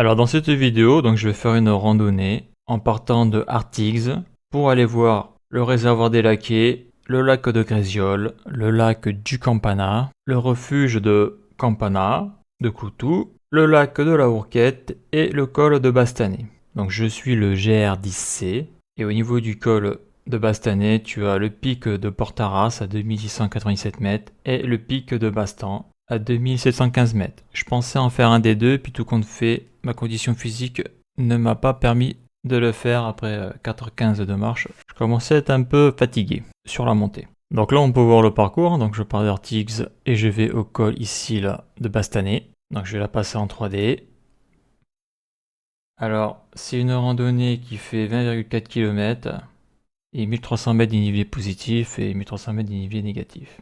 Alors dans cette vidéo, donc je vais faire une randonnée en partant de Artigues pour aller voir le réservoir des Laquais, le lac de Grésiol, le lac du Campana, le refuge de Campana, de Cloutou, le lac de la Hourquette et le col de Bastanet. Donc je suis le GR10C et au niveau du col de Bastanet, tu as le pic de Portaras à 2697 mètres et le pic de Bastan à 2715 mètres. Je pensais en faire un des deux, puis tout compte fait, ma condition physique ne m'a pas permis de le faire après 4h15 de marche. Je commençais à être un peu fatigué sur la montée. Donc là, on peut voir le parcours. Donc je pars d'Artigues et je vais au col ici là de Bastanet. Donc je vais la passer en 3D. Alors, c'est une randonnée qui fait 20,4 km et 1300 mètres dénivelé positif et 1300 mètres dénivelé négatif.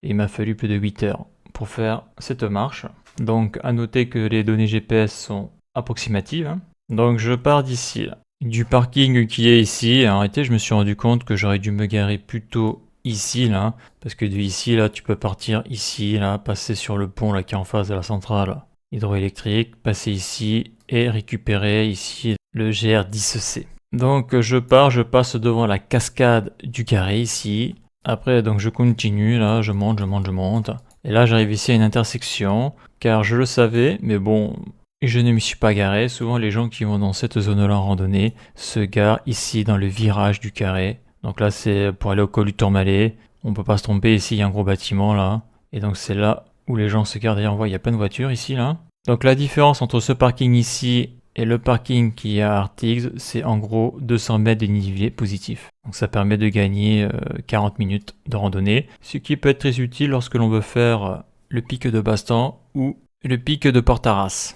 Et il m'a fallu plus de 8 heures pour faire cette marche. Donc à noter que les données GPS sont approximatives. Donc je pars d'ici là. Du parking qui est ici, en réalité je me suis rendu compte que j'aurais dû me garer plutôt ici là, parce que de ici là tu peux partir ici là, passer sur le pont là qui est en face de la centrale hydroélectrique, passer ici et récupérer ici le GR10C. Donc je passe devant la cascade du Carré ici. Après donc je continue là, je monte. Et là j'arrive ici à une intersection, car je le savais, mais bon, je ne m'y suis pas garé. Souvent les gens qui vont dans cette zone-là en randonnée se garent ici dans le virage du Carré. Donc là c'est pour aller au col du Tourmalet. On peut pas se tromper, ici il y a un gros bâtiment là. Et donc c'est là où les gens se garent. D'ailleurs on voit il y a plein de voitures ici là. Donc la différence entre ce parking ici et le parking qui est à Artigues, c'est en gros 200 mètres de dénivelé positif. Donc ça permet de gagner 40 minutes de randonnée, ce qui peut être très utile lorsque l'on veut faire le pic de Bastan ou le pic de Portaras.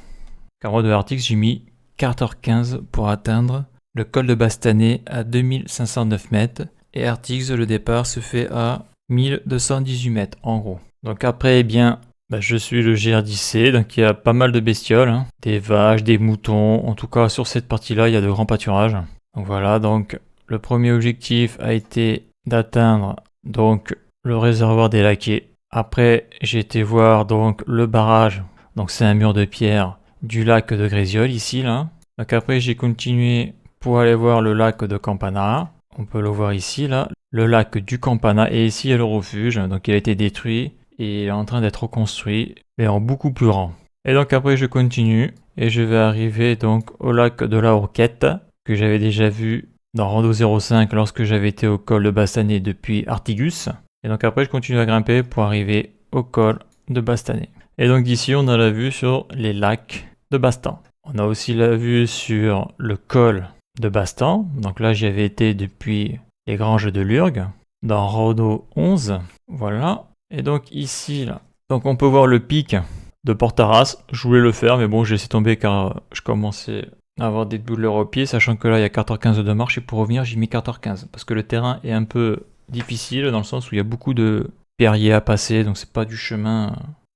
Car moi de Artigues, j'ai mis 4h15 pour atteindre le col de Bastanet à 2509 mètres et Artigues, le départ se fait à 1218 mètres en gros. Donc après, eh bien, je suis le GR10C, donc il y a pas mal de bestioles, hein. Des vaches, des moutons, en tout cas sur cette partie-là, il y a de grands pâturages. Donc voilà, donc le premier objectif a été d'atteindre donc le réservoir des Laquais. Après, j'ai été voir donc le barrage, donc c'est un mur de pierre du lac de Grésiol ici là. Donc après, j'ai continué pour aller voir le lac de Campana. On peut le voir ici là, le lac du Campana, et ici il y a le refuge, donc il a été détruit. Et il est en train d'être reconstruit, mais en beaucoup plus grand. Et donc après je continue, et je vais arriver donc au lac de la Hourquette, que j'avais déjà vu dans Rando 05 lorsque j'avais été au col de Bastanet depuis Artigus. Et donc après je continue à grimper pour arriver au col de Bastanet. Et donc d'ici on a la vue sur les lacs de Bastan. On a aussi la vue sur le col de Bastan. Donc là j'y avais été depuis les Granges de Lurgues, dans Rando 11. Voilà. Et donc ici, là, donc on peut voir le pic de Portaras. Je voulais le faire, mais bon, j'ai laissé tomber car je commençais à avoir des douleurs aux pieds, sachant que là, il y a 4h15 de marche, et pour revenir, j'ai mis 4h15, parce que le terrain est un peu difficile, dans le sens où il y a beaucoup de pierriers à passer, donc c'est pas du chemin,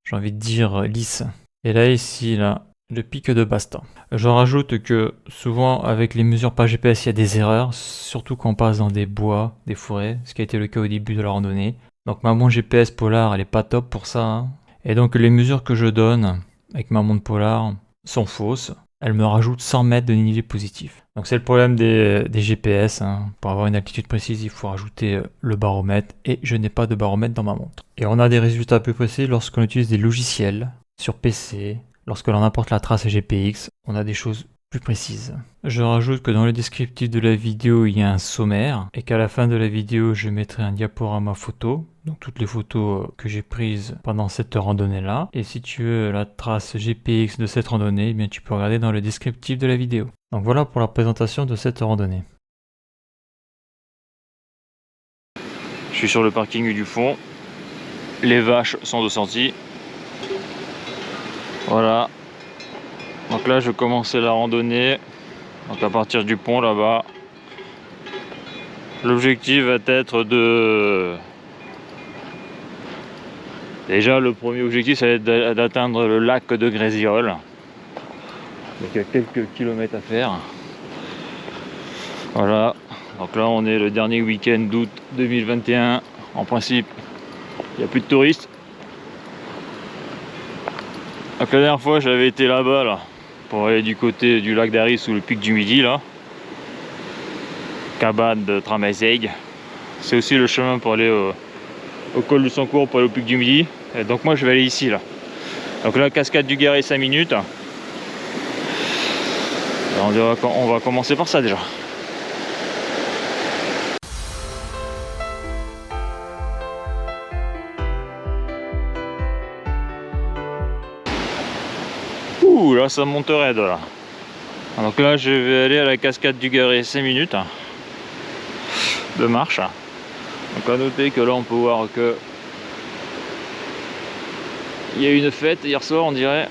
j'ai envie de dire, lisse. Et là, ici, là, le pic de Bastan. Je rajoute que souvent, avec les mesures par GPS, il y a des erreurs, surtout quand on passe dans des bois, des forêts, ce qui a été le cas au début de la randonnée. Donc ma montre GPS Polar, elle est pas top pour ça, hein. Et donc les mesures que je donne avec ma montre Polar sont fausses. Elle me rajoute 100 mètres de dénivelé positif. Donc c'est le problème des GPS, hein. Pour avoir une altitude précise, il faut rajouter le baromètre, et je n'ai pas de baromètre dans ma montre. Et on a des résultats plus précis lorsqu'on utilise des logiciels sur PC, lorsque l'on apporte la trace GPX, on a des choses plus précises. Je rajoute que dans le descriptif de la vidéo, il y a un sommaire, et qu'à la fin de la vidéo, je mettrai un diaporama photo, donc toutes les photos que j'ai prises pendant cette randonnée-là. Et si tu veux la trace GPX de cette randonnée, eh bien tu peux regarder dans le descriptif de la vidéo. Donc voilà pour la présentation de cette randonnée. Je suis sur le parking du fond. Les vaches sont de sortie. Voilà. Donc là, je commençais la randonnée. Donc à partir du pont là-bas. L'objectif va être de... Déjà, le premier objectif, ça va être d'atteindre le lac de Grésiol. Donc il y a quelques kilomètres à faire. Voilà. Donc là, on est le dernier week-end d'août 2021. En principe, il n'y a plus de touristes. Donc la dernière fois, j'avais été là-bas, là, pour aller du côté du lac d'Aris ou le pic du Midi là. Cabane de Tramazeig. C'est aussi le chemin pour aller au col du Sancourt pour aller au pic du Midi. Et donc moi je vais aller ici là. Donc là cascade du Guéret 5 minutes. Alors, on va commencer par ça déjà. Ouh là ça monte raide là. Donc là je vais aller à la cascade du Guéret 5 minutes de marche. Donc à noter que là on peut voir que il y a eu une fête hier soir on dirait.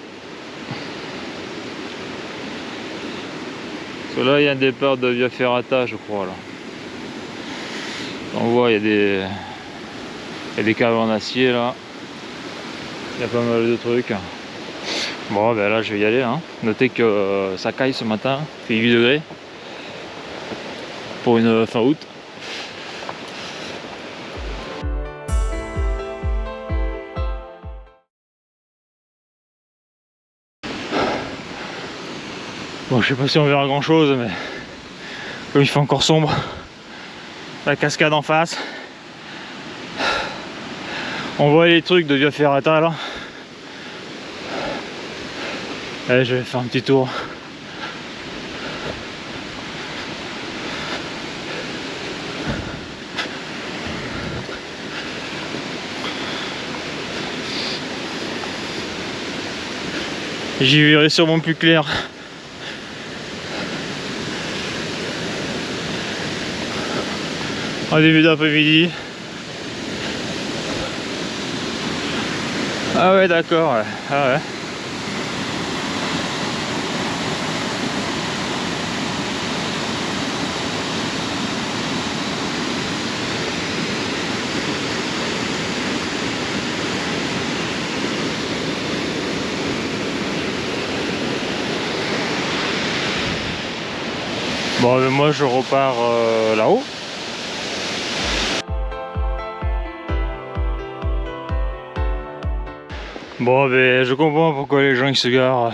Parce que là il y a un départ de Via Ferrata je crois là. On voit il y a des caves en acier là. Il y a pas mal de trucs. Bon ben là je vais y aller hein. Notez que ça caille ce matin, il fait 8 degrés pour une fin août. Bon je sais pas si on verra grand chose mais comme il fait encore sombre, la cascade en face. On voit les trucs de Via Ferrata là. Allez, je vais faire un petit tour. J'y verrai sûrement plus clair. En début d'après-midi. Ah ouais d'accord, ouais. Ah ouais. Bon ben moi je repars là-haut. Bon ben je comprends pourquoi les gens ils se garent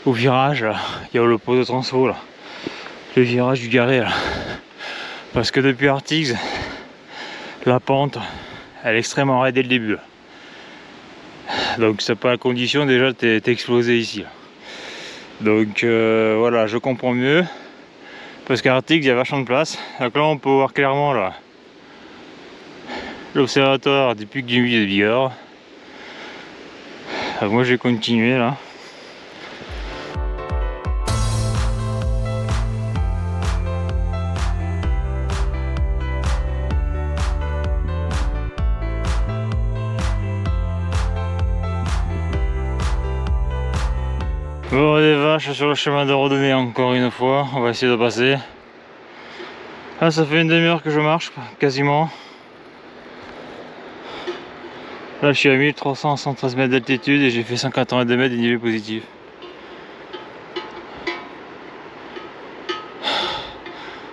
au virage là. Il y a le pot de transfo là. Le virage du Guéret là. Parce que depuis Artigues, la pente elle est extrêmement raide dès le début là. Donc c'est pas la condition déjà t'es explosé ici là. Donc voilà je comprends mieux. Parce qu'à Artigues il y a vachement de place. Donc là on peut voir clairement là l'observatoire du pic du Midi de Bigorre. Alors moi je vais continuer là. Bon des vaches sur le chemin de randonnée encore une fois, on va essayer de passer. Ah ça fait une demi-heure que je marche quasiment. Là je suis à 1313 mètres d'altitude et j'ai fait 182 mètres dénivelé positif.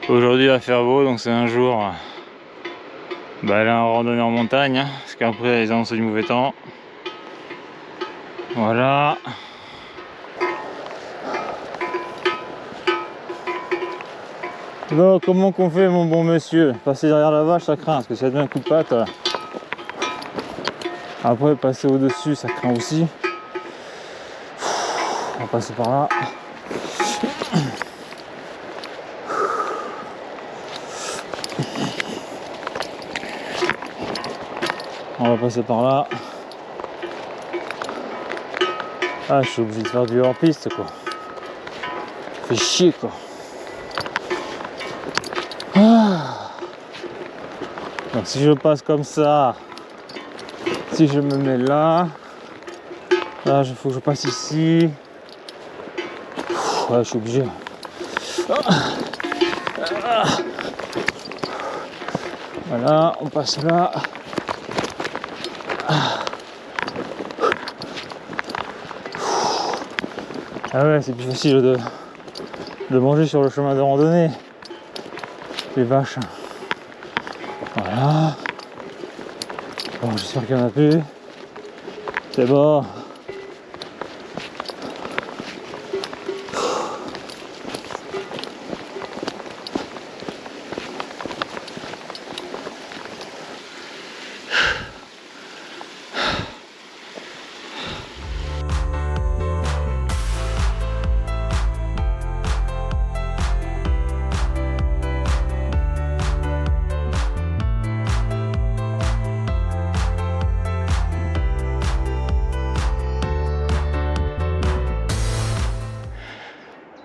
Aujourd'hui il va faire beau donc c'est un jour aller en randonnée en montagne hein, parce qu'après ils annoncent du mauvais temps. Voilà. Bon, comment qu'on fait mon bon monsieur? Passer derrière la vache ça craint parce que ça donne un coup de patte. Après passer au dessus ça craint aussi. On va passer par là. On va passer par là. Ah je suis obligé de faire du hors piste quoi. Fait chier quoi. Ah. Donc si je passe comme ça, si je me mets là, là il faut que je passe ici. Ouais je suis obligé. Voilà, on passe là. Ah ouais, c'est plus facile de manger sur le chemin de randonnée. Les vaches. Voilà. Bon, j'espère qu'il n'y en a plus. C'est bon.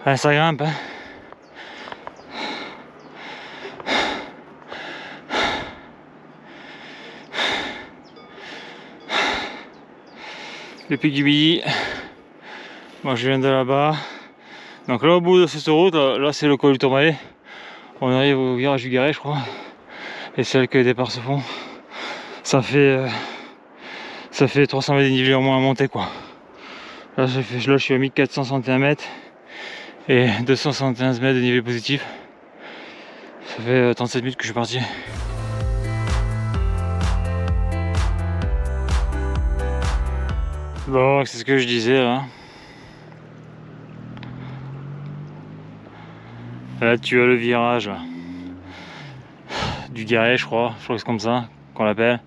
Ouais, ça grimpe, hein. Le pic du Midi. Moi je viens de là-bas. Donc là au bout de cette route, là c'est le col du Tourmalet. On arrive au virage du Garret je crois. Et c'est là que les départs se font. Ça fait 300 mètres de dénivelé au moins à monter quoi. Là je suis à 1461 mètres et 271 mètres de dénivelé positif. Ça fait 37 minutes que je suis parti. Bon, c'est ce que je disais là. Là tu as le virage du Garret je crois que c'est comme ça qu'on l'appelle.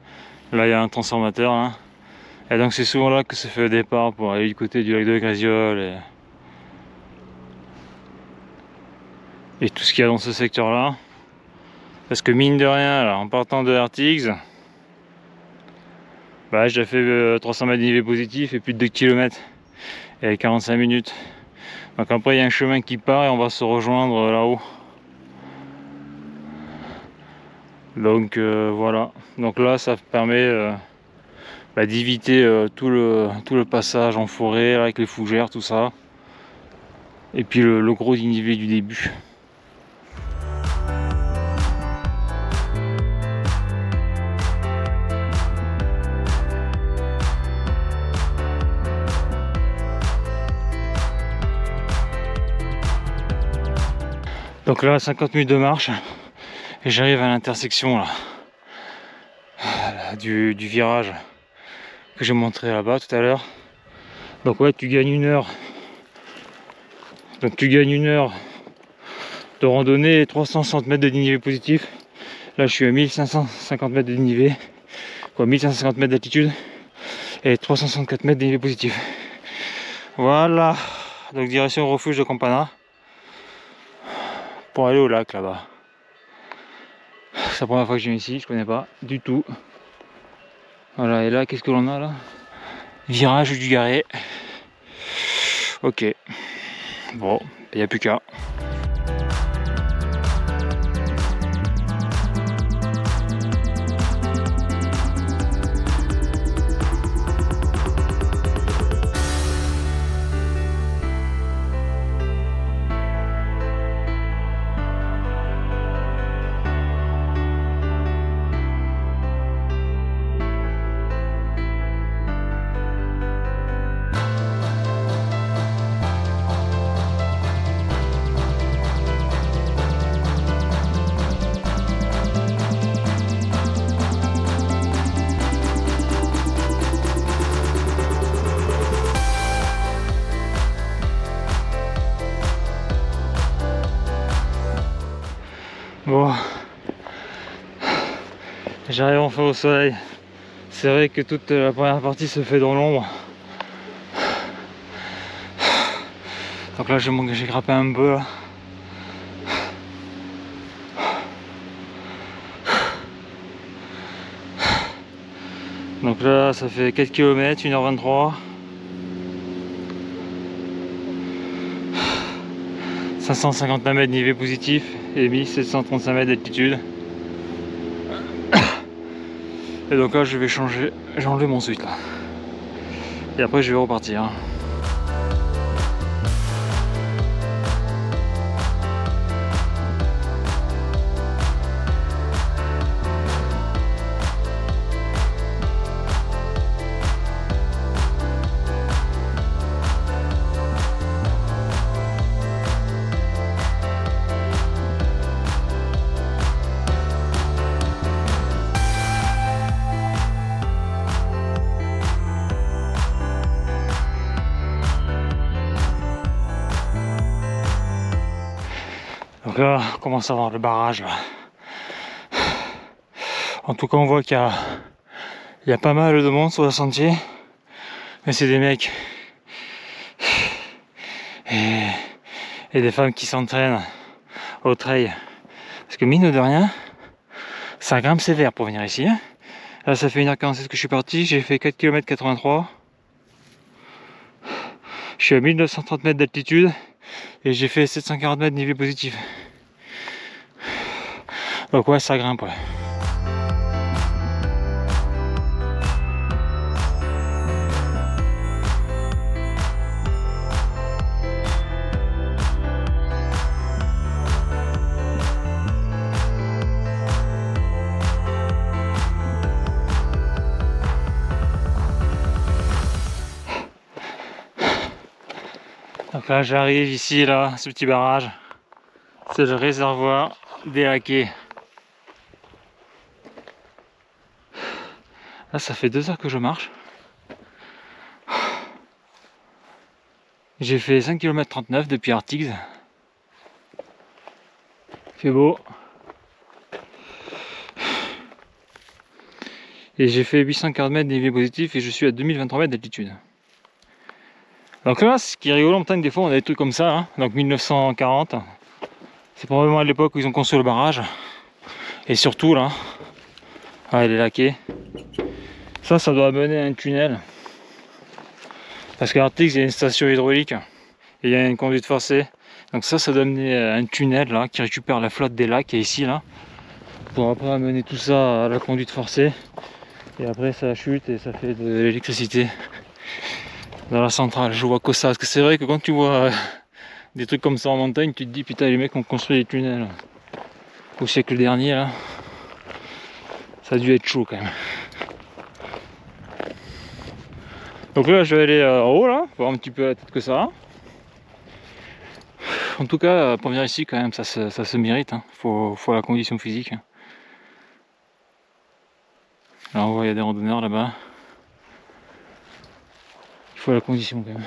Là il y a un transformateur là. Et donc c'est souvent là que se fait le départ pour aller du côté du lac de Grésiol et tout ce qu'il y a dans ce secteur là. Parce que mine de rien là, en partant de RTX, bah, j'ai fait 300 mètres de dénivelé positif et plus de 2 km et 45 minutes. Donc après il y a un chemin qui part et on va se rejoindre là-haut. Donc voilà, donc là ça permet d'éviter tout le passage en forêt avec les fougères, tout ça. Et puis le gros dénivelé du début. Donc là 50 minutes de marche et j'arrive à l'intersection là, du virage que j'ai montré là-bas tout à l'heure. Donc ouais, tu gagnes une heure. Donc tu gagnes une heure de randonnée et 360 mètres de dénivelé positif. Là je suis à 1550 mètres de dénivelé, quoi, 1550 mètres d'altitude et 364 mètres de dénivelé positif. Voilà, donc direction refuge de Campana pour aller au lac là-bas. C'est la première fois que je viens ici, je connais pas du tout. Voilà, et là qu'est-ce que l'on a là? Virage du Garret. Ok. Bon, il n'y a plus qu'à. Bon, j'arrive enfin au soleil. C'est vrai que toute la première partie se fait dans l'ombre. Donc là j'ai grimpé un peu là. Donc là ça fait 4 km, 1h23. 559 mètres de dénivelé positif et 1735 mètres d'altitude. Et donc là je vais changer, j'ai enlevé mon suite là. Et après je vais repartir. Donc là, on commence à voir le barrage là. En tout cas, on voit qu'il y a pas mal de monde sur le sentier. Mais c'est des mecs et des femmes qui s'entraînent au trail. Parce que mine de rien, ça grimpe sévère pour venir ici. Là, ça fait 1h47 que je suis parti. J'ai fait 4 km 83. Je suis à 1930 mètres d'altitude Et j'ai fait 740 mètres dénivelé positif. Donc ouais, ça grimpe, ouais. Donc là j'arrive ici, là, ce petit barrage. C'est le réservoir des Laquais. Là ça fait 2 heures que je marche. J'ai fait 5 km 39 depuis Artigues. Il fait beau. Et j'ai fait 840 mètres dénivelé positif et je suis à 2023 mètres d'altitude. Donc là, ce qui est rigolo en montagne, des fois on a des trucs comme ça, hein. Donc 1940, c'est probablement à l'époque où ils ont construit le barrage. Et surtout là, ouais, les Laquais. Ça doit mener à un tunnel. Parce qu'à Artigues, il y a une station hydraulique et il y a une conduite forcée. Donc ça doit mener à un tunnel là qui récupère la flotte des lacs qui est ici là. Pour après amener tout ça à la conduite forcée. Et après ça chute et ça fait de l'électricité dans la centrale. Je vois que ça. Parce que c'est vrai que quand tu vois des trucs comme ça en montagne, tu te dis putain les mecs ont construit des tunnels au siècle dernier là. Ça a dû être chaud quand même. Donc là je vais aller en haut là, voir un petit peu la tête que ça a. En tout cas pour venir ici quand même ça se mérite, hein. Faut la condition physique. Là on voit il y a des randonneurs là-bas. Il faut la condition quand même.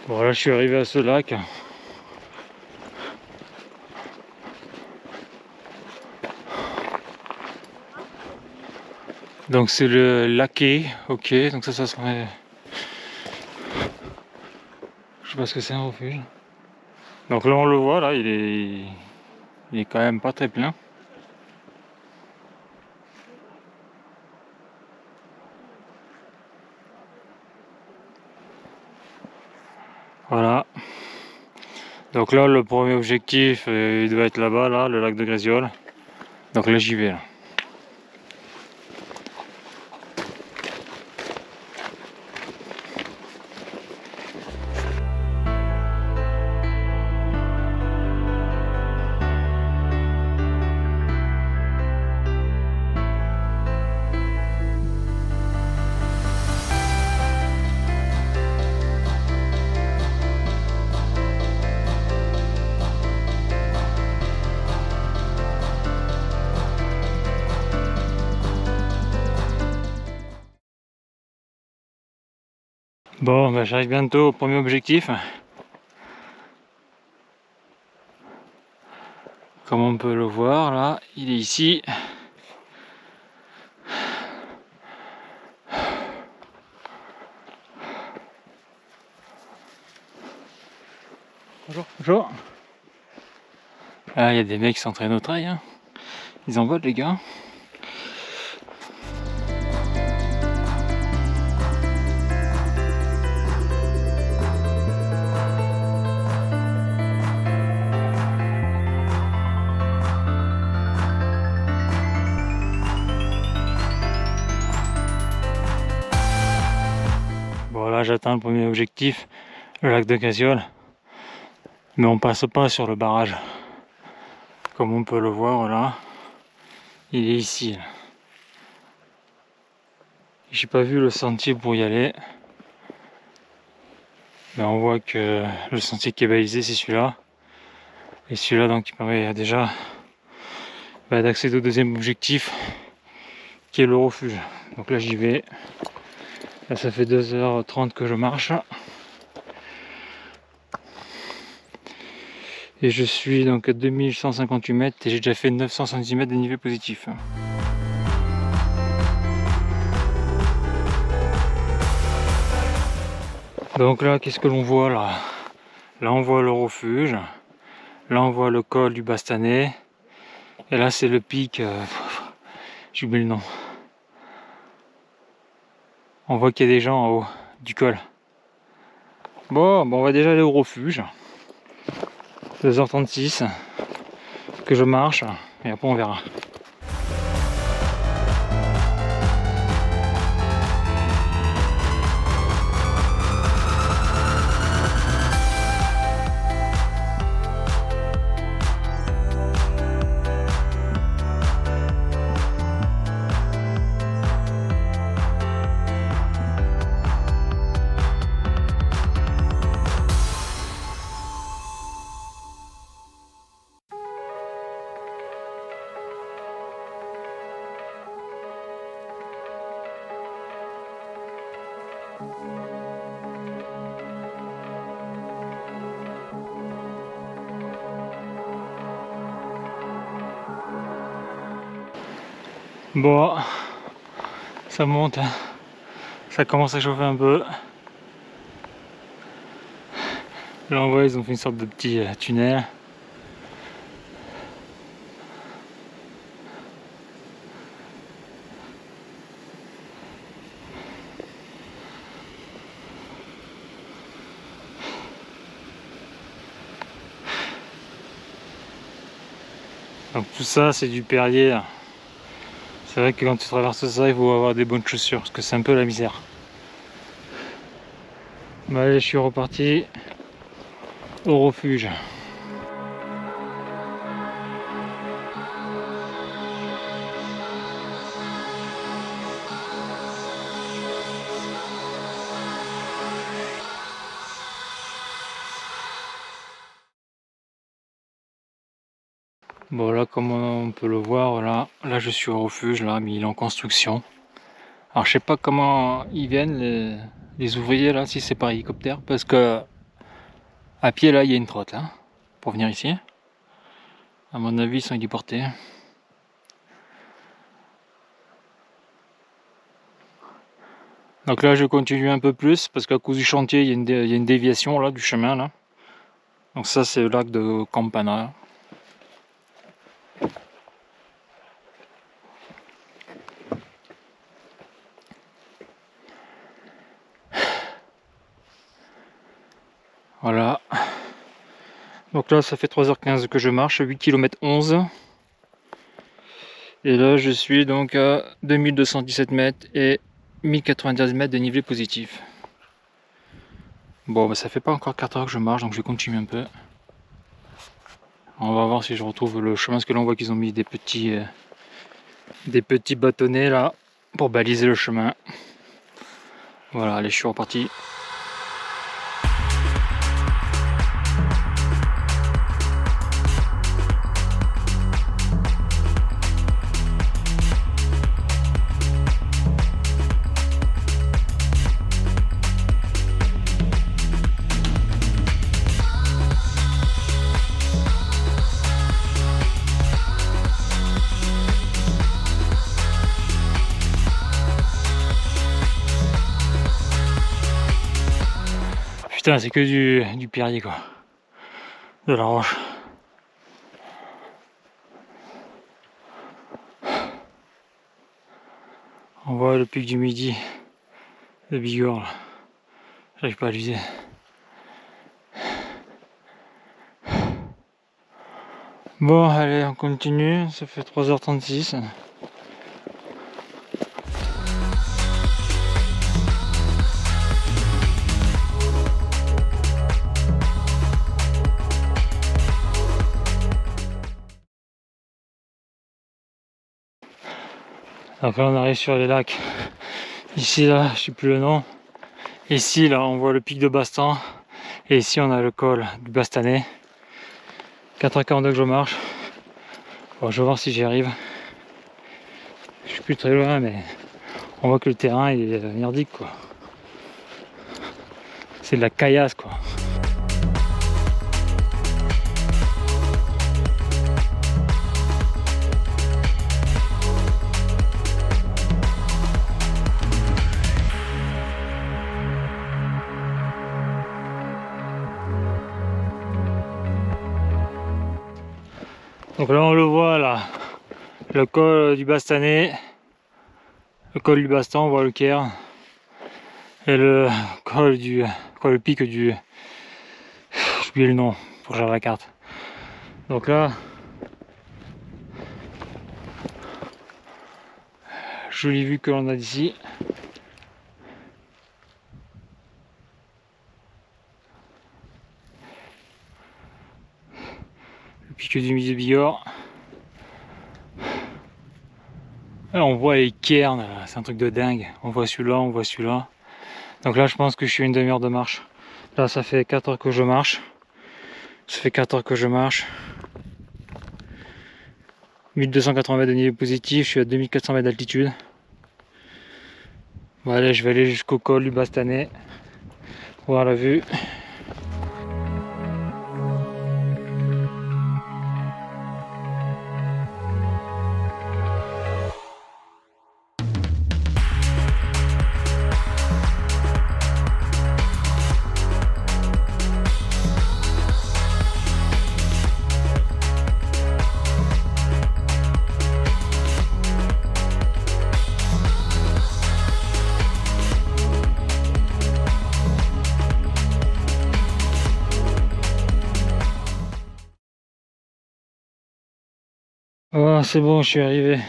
Bon là je suis arrivé à ce lac. Donc c'est le Laquais, ok, donc ça serait... Je sais pas ce que c'est un refuge. Donc là on le voit, là il est quand même pas très plein. Voilà. Donc là le premier objectif il doit être là-bas, là, le lac de Grésiol. Donc là j'y vais là. Bon, bah, j'arrive bientôt au premier objectif. Comme on peut le voir là, il est ici. Bonjour, bonjour. Ah, il y a des mecs qui s'entraînent au trail, hein. Ils en votent les gars. Bon là j'atteins le premier objectif, le lac de Grésiol. Mais on passe pas sur le barrage. Comme on peut le voir là, il est ici. J'ai pas vu le sentier pour y aller. Mais on voit que le sentier qui est balisé c'est celui-là. Et celui-là donc qui permet déjà d'accéder au deuxième objectif qui est le refuge. Donc là j'y vais. Là, ça fait 2h30 que je marche. Et je suis donc à 2158 mètres et j'ai déjà fait 970 mètres de dénivelé positif. Donc là, qu'est-ce que l'on voit là? Là, on voit le refuge. Là, on voit le col du Bastanais. Et là, c'est le pic. J'ai oublié le nom. On voit qu'il y a des gens en haut du col. Bon, on va déjà aller au refuge. 2h36 que je marche. Et après, on verra. Bon, ça monte, ça commence à chauffer un peu. Là on voit ils ont fait une sorte de petit tunnel. Donc tout ça c'est du Perrier. C'est vrai que quand tu traverses ça il faut avoir des bonnes chaussures parce que c'est un peu la misère. Bah allez, je suis reparti au refuge. Bon là comme on peut le voir, là je suis au refuge là, mais il est en construction. Alors je sais pas comment ils viennent les ouvriers là, si c'est par hélicoptère, parce que à pied là il y a une trotte là, pour venir ici. À mon avis ils sont héliportés. Donc là je continue un peu plus, parce qu'à cause du chantier il y a une déviation là du chemin là. Donc ça c'est le lac de Campana. Voilà. Donc là ça fait 3h15 que je marche, 8 km 11. Et là je suis donc à 2217 mètres et 1090 mètres de dénivelé positif. Bon bah ça fait pas encore 4 heures que je marche, donc je vais continuer un peu. On va voir si je retrouve le chemin, parce que là on voit qu'ils ont mis des petits bâtonnets là pour baliser le chemin. Voilà, allez je suis reparti. Putain, c'est que du Perrier quoi. De la roche. On voit le pic du Midi de Bigorre là. J'arrive pas à l'user. Bon, allez, on continue. Ça fait 3h36. Donc là on arrive sur les lacs. Ici là, je sais plus le nom. Ici là on voit le pic de Bastan. Et ici on a le col du Bastanais. 4h42 que je marche. Bon, je vais voir si j'y arrive. Je suis plus très loin mais on voit que le terrain est merdique quoi. c'est de la caillasse quoi. Donc là on le voit là, le col du Bastanais, le col du Bastan, on voit le Caire, et le pic du... J'ai oublié le nom, pour regarder la carte. Donc là, jolie vue que l'on a d'ici. Le pic du Musée Bigorre. Là, on voit les cairns, c'est un truc de dingue. On voit celui-là, on voit celui-là. Donc là, je pense que je suis une demi-heure de marche. Là, ça fait 4 heures que je marche. Ça fait 4 heures que je marche. 1280 mètres de niveau positif, je suis à 2400 mètres d'altitude. Bon allez, je vais aller jusqu'au col du Bastanais. Voir la vue. Oh, c'est bon, je suis arrivé.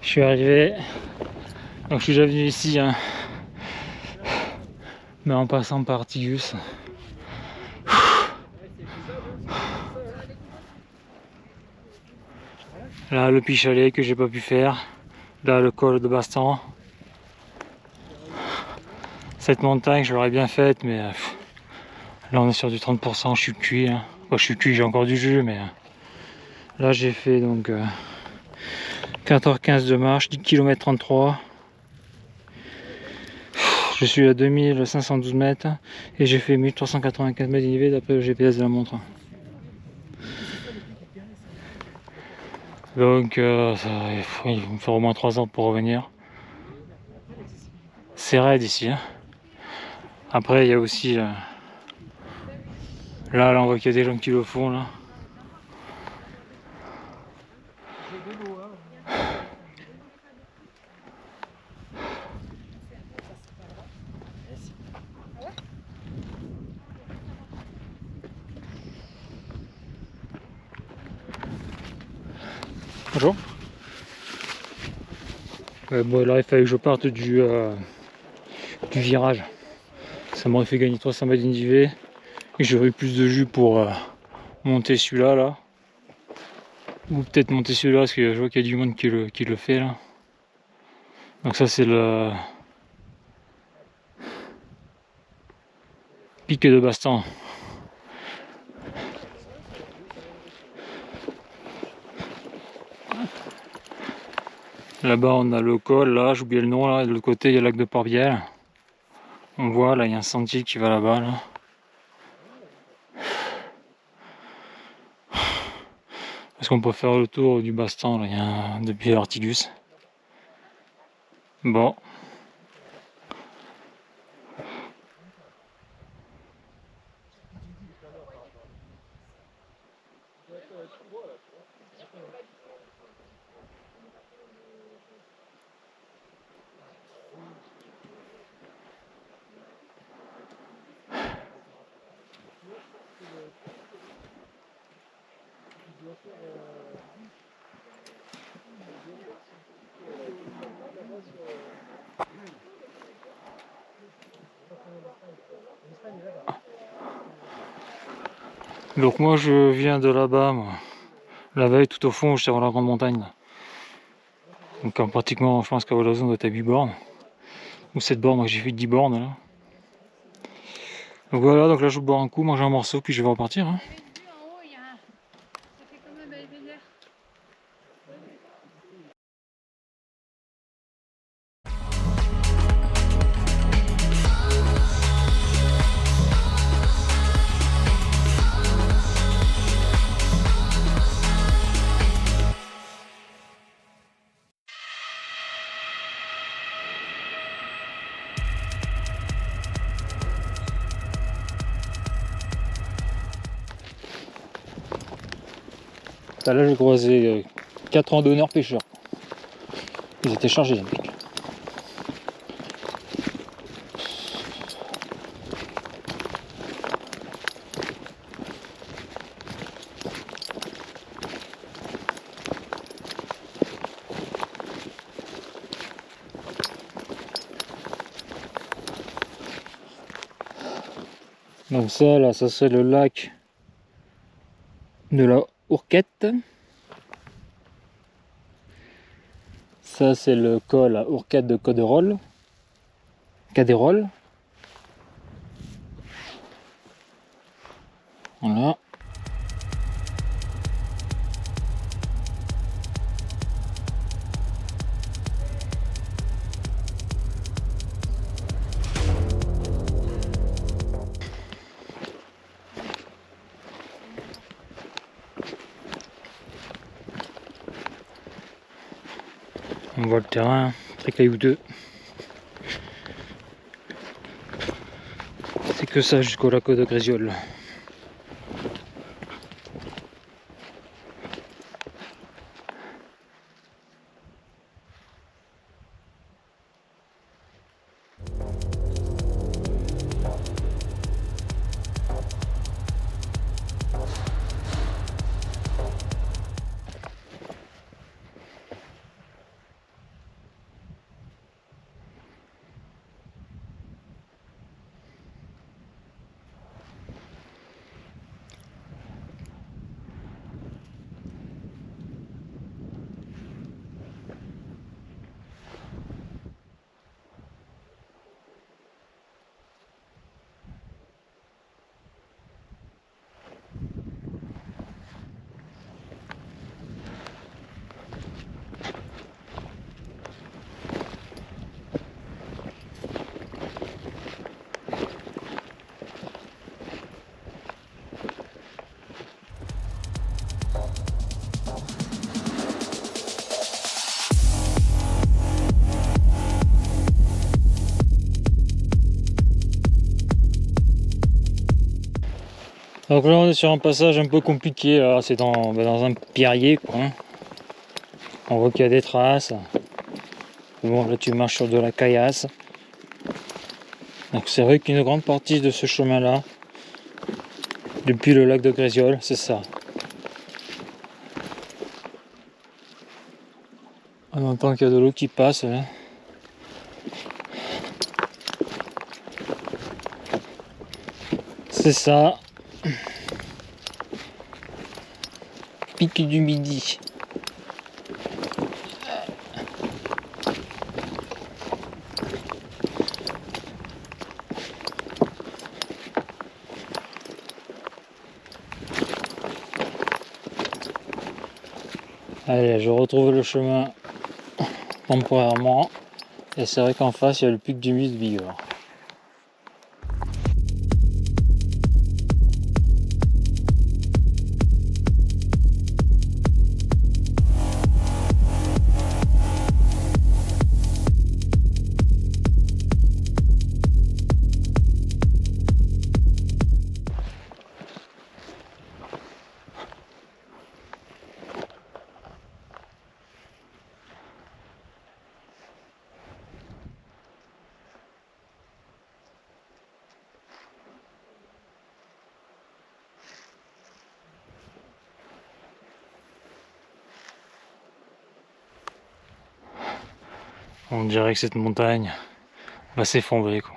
Je suis arrivé. Donc je suis déjà venu ici, hein. Mais en passant par Tigus. Là, le Pichalet que j'ai pas pu faire. Là, le col de Bastan. Cette montagne, je l'aurais bien faite, mais là, on est sur du 30%. Je suis cuit. Hein. Enfin, je suis cuit, j'ai encore du jus, mais là, j'ai fait donc 4h15 de marche, 10 km 33. Je suis à 2512 mètres et j'ai fait 1384 mètres d'IV d'après le GPS de la montre. Donc il va me faire au moins 3 heures pour revenir. C'est raide ici. Hein. Après il y a aussi là on voit qu'il y a des gens qui le font là. Bonjour. Bon alors il fallait que je parte du virage. Ça m'aurait fait gagner 300 mètres d'IV et j'aurais eu plus de jus pour monter celui-là là. Ou peut-être monter celui-là parce que je vois qu'il y a du monde qui le fait là. Donc ça c'est le pic de Bastan. Là-bas on a le col, là j'ai oublié le nom, là de l'autre côté il y a le lac de Port-Biel. On voit là il y a un sentier qui va là-bas là. Parce qu'on peut faire le tour du Bastan là, il y a depuis l'Artigus. Bon. Donc moi je viens de là-bas, moi. La veille tout au fond, j'étais dans la grande montagne. Là. Donc pratiquement, je pense qu'à Olazon doit être à 8 bornes. Ou 7 bornes, moi j'ai fait 10 bornes là. Donc voilà, donc là je vais boire un coup, manger un morceau, puis je vais repartir. Hein. Bah là j'ai croisé 4 randonneurs pêcheurs. Ils étaient chargés les mecs. Donc ça là, ça c'est le lac de la Ourquette. Ça c'est le col à Ourquette de Cadérol. Voilà. On voit le terrain, très caillouteux. C'est que ça jusqu'au lac de Grésiol. Donc là on est sur un passage un peu compliqué, là. C'est dans un pierrier quoi. On voit qu'il y a des traces. Bon là tu marches sur de la caillasse. Donc c'est vrai qu'une grande partie de ce chemin là, depuis le lac de Grésiol, c'est ça. On entend qu'il y a de l'eau qui passe là. C'est ça. Pic du Midi. Allez, je retrouve le chemin temporairement. Et c'est vrai qu'en face, il y a le pic du Midi de Bigorre. On dirait que cette montagne va s'effondrer quoi.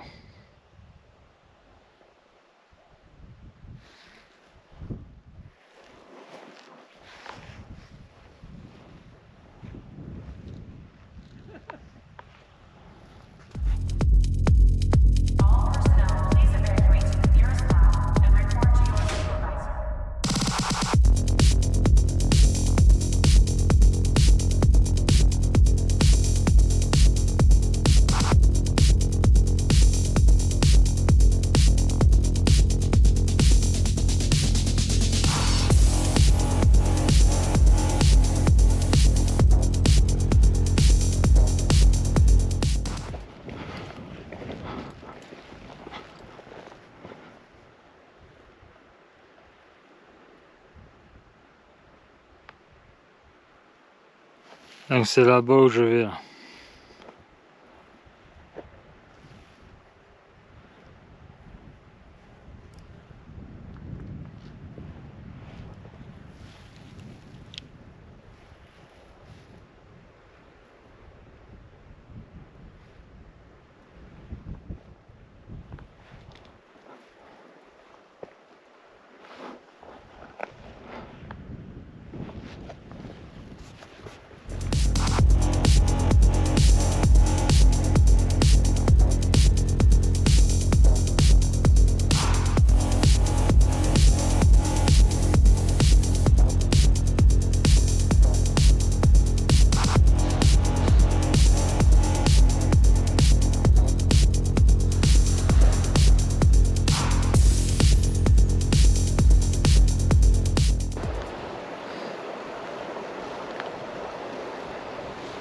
Donc c'est là-bas où je vais là.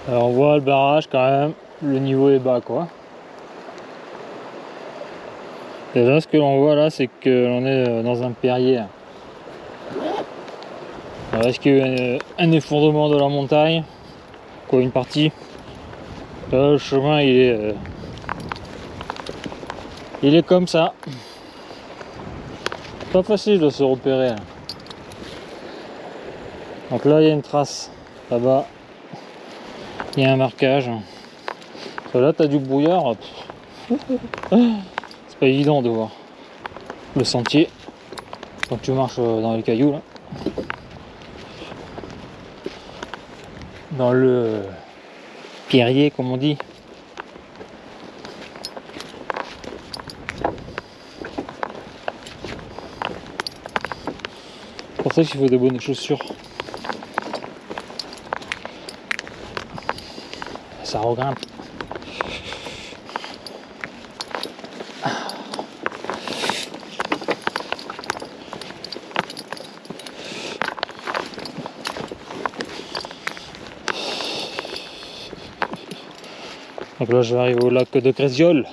Alors on voit le barrage quand même, le niveau est bas quoi. Déjà ce que l'on voit là c'est que l'on est dans un perrier. Alors est-ce qu'il y a eu un effondrement de la montagne? Quoi, une partie? Là, le chemin il est comme ça. Pas facile de se repérer là. Donc là il y a une trace, là-bas il y a un marquage. Là t'as du brouillard, c'est pas évident de voir le sentier quand tu marches dans les cailloux là. Dans le pierrier comme on dit. C'est pour ça qu'il faut des bonnes chaussures. Ça regrimpe. Donc là je vais arriver au lac de Grésiol.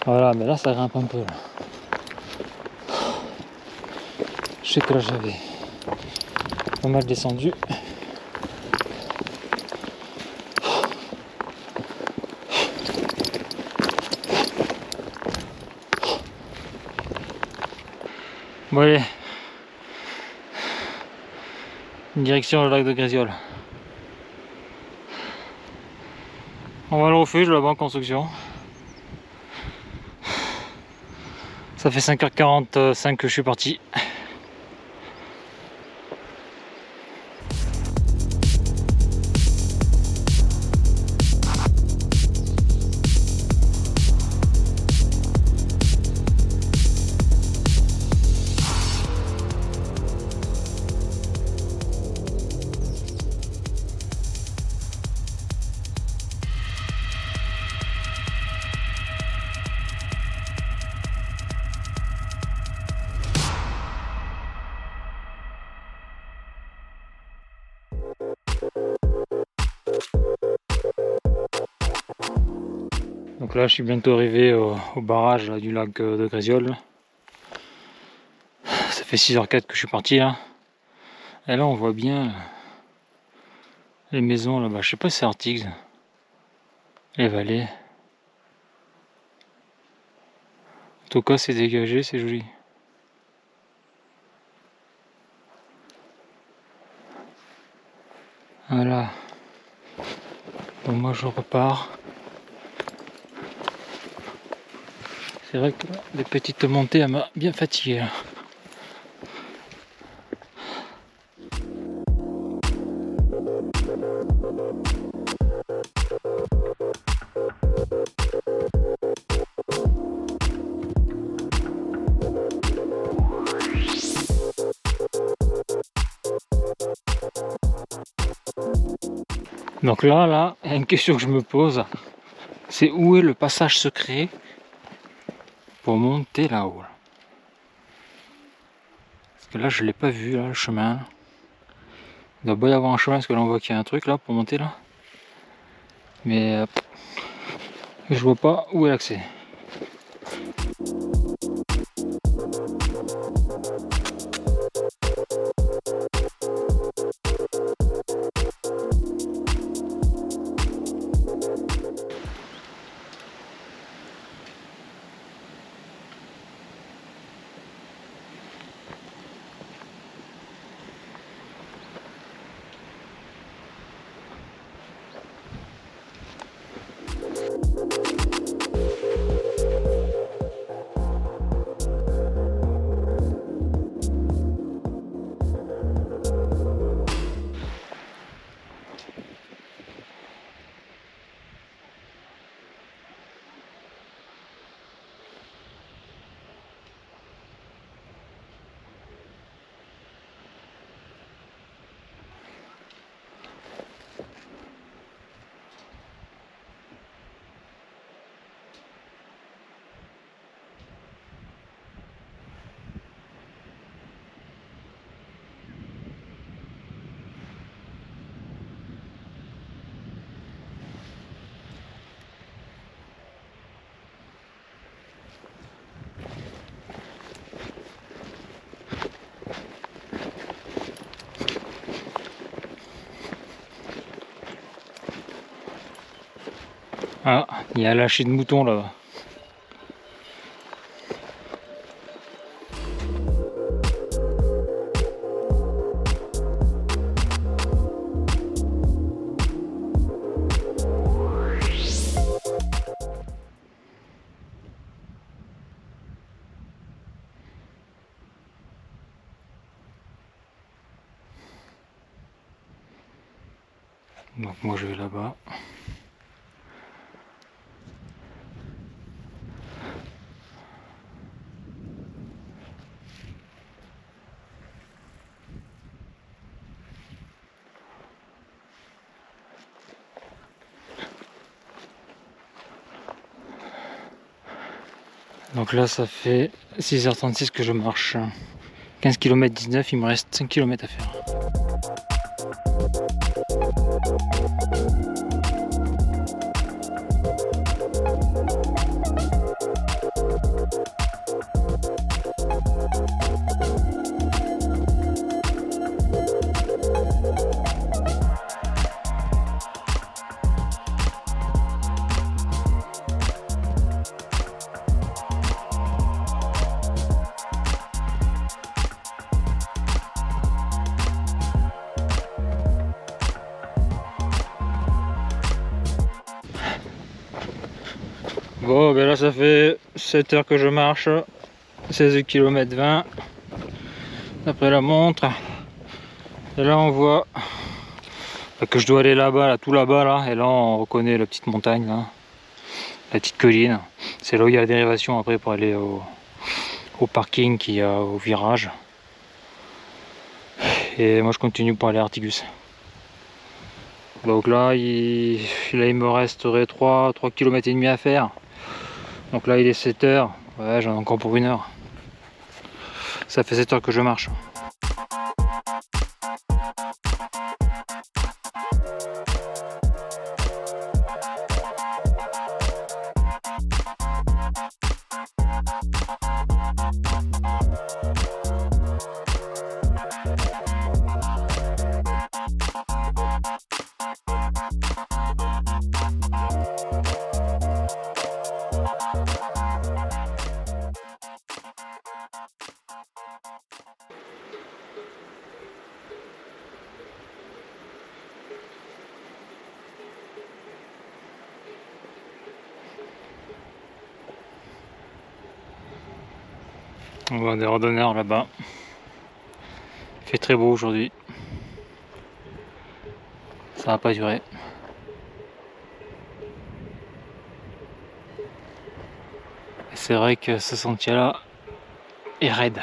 Voilà, mais là ça grimpe un peu là. Je sais que là j'avais pas mal descendu. Bon allez, direction le lac de Grésiol. On va le refuge là-bas en construction. Ça fait 5h45 que je suis parti. Donc là je suis bientôt arrivé au barrage là, du lac de Grésiol. Ça fait 6h04 que je suis parti là. Et là on voit bien les maisons là-bas. Je sais pas si c'est Artigues. Les vallées. En tout cas c'est dégagé, c'est joli. Voilà. Bon moi je repars. C'est vrai que les petites montées, elle m'a bien fatigué là. Donc là, il y a une question que je me pose, c'est où est le passage secret pour monter là-haut là. Parce que là, je l'ai pas vu, là, le chemin. Il doit pas y avoir un chemin, parce que là, on voit qu'il y a un truc là pour monter là. Mais je vois pas où est l'accès. Ah, il y a lâché de moutons là-bas. Donc moi je vais là-bas. Donc là ça fait 6h36 que je marche. 15 km 19, il me reste 5 km à faire. Bon, ben là ça fait 7 heures que je marche, 16 km 20 d'après la montre. Et là on voit que je dois aller là-bas, là, tout là-bas là, et là on reconnaît la petite montagne là, la petite colline. C'est là où il y a la dérivation après pour aller au parking qui est au virage. Et moi je continue pour aller à Artigus. Donc là il me resterait 3 km et demi à faire. Donc là il est 7 heures, ouais j'en ai encore pour 1 heure. Ça fait 7 heures que je marche. On voit des randonneurs là-bas. Il fait très beau aujourd'hui. Ça va pas durer. C'est vrai que ce sentier-là est raide.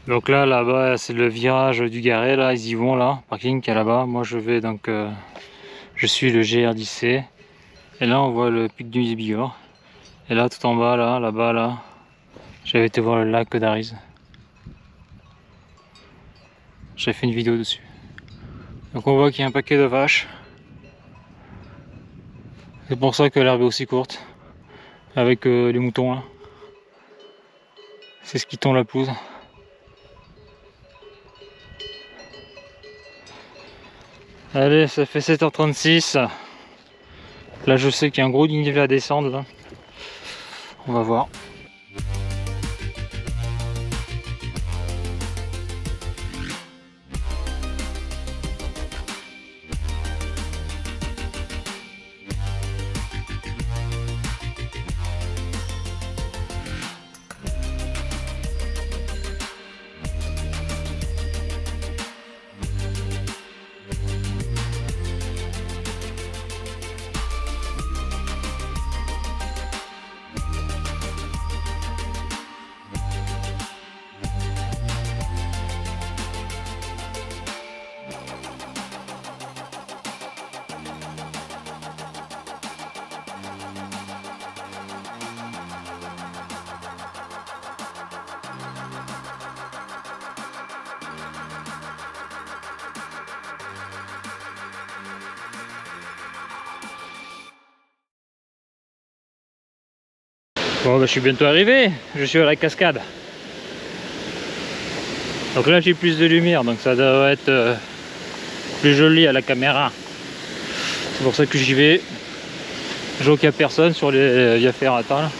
Donc là-bas, c'est le virage du Garret, là, ils y vont, là, parking qui est là-bas. Moi, je vais donc, je suis le GR10C. Et là, on voit le pic du Bigorre. Et là, tout en bas, là-bas, là, j'avais été voir le lac d'Ariz. J'avais fait une vidéo dessus. Donc on voit qu'il y a un paquet de vaches. C'est pour ça que l'herbe est aussi courte. Avec les moutons, là. C'est ce qui tond la pelouse. Allez, ça fait 7h36. Là, je sais qu'il y a un gros dénivelé à descendre, là. On va voir. Bon bah, je suis bientôt arrivé, je suis à la cascade. Donc là j'ai plus de lumière, donc ça doit être plus joli à la caméra. C'est pour ça que j'y vais. Je vois qu'il n'y a personne sur les via ferrata là.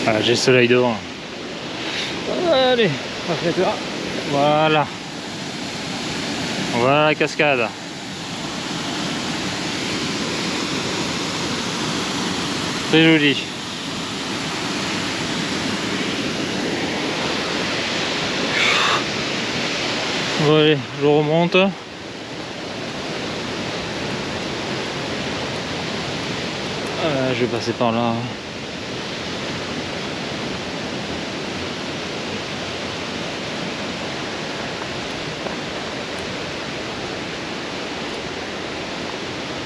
Voilà, j'ai le soleil devant. Allez, après-toi. Voilà. Voilà la cascade. Très joli. Bon allez, je remonte. Je vais passer par là.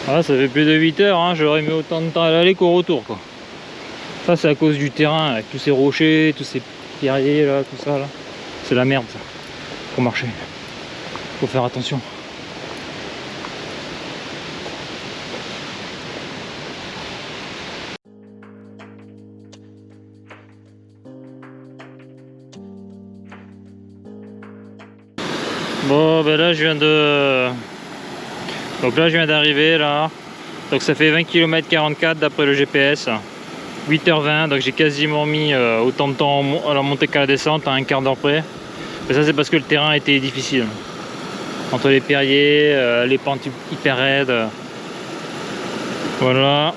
Ah, ça fait plus de 8 heures, hein. J'aurais mis autant de temps à l'aller qu'au retour quoi. Ça c'est à cause du terrain, avec tous ces rochers, tous ces pierriers là, tout ça là. C'est la merde ça, pour marcher. Faut faire attention. Bon ben là je viens de... Donc là je viens d'arriver là. Donc ça fait 20 km 44 d'après le GPS. 8h20, donc j'ai quasiment mis autant de temps à la montée qu'à la descente, à un quart d'heure près. Mais ça c'est parce que le terrain était difficile. Entre les pierriers, les pentes hyper raides. Voilà.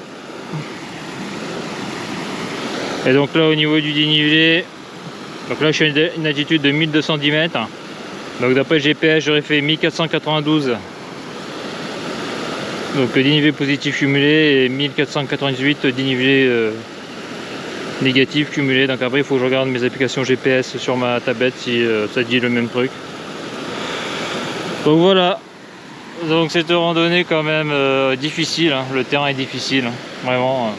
Et donc là au niveau du dénivelé, donc là je suis à une altitude de 1210 mètres. Donc d'après le GPS j'aurais fait 1492. Donc dénivelé positif cumulé et 1498 dénivelé négatif cumulé. Donc après il faut que je regarde mes applications GPS sur ma tablette si ça dit le même truc. Donc voilà. Donc cette randonnée quand même difficile, hein. Le terrain est difficile, hein. Vraiment.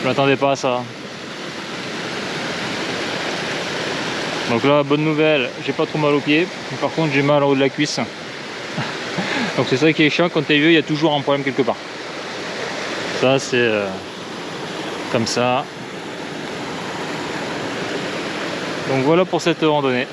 Je m'attendais pas à ça. Donc là, bonne nouvelle, j'ai pas trop mal aux pieds. Par contre j'ai mal en haut de la cuisse. Donc c'est ça qui est chiant, quand t'es vieux il y a toujours un problème quelque part. Ça c'est comme ça. Donc voilà pour cette randonnée.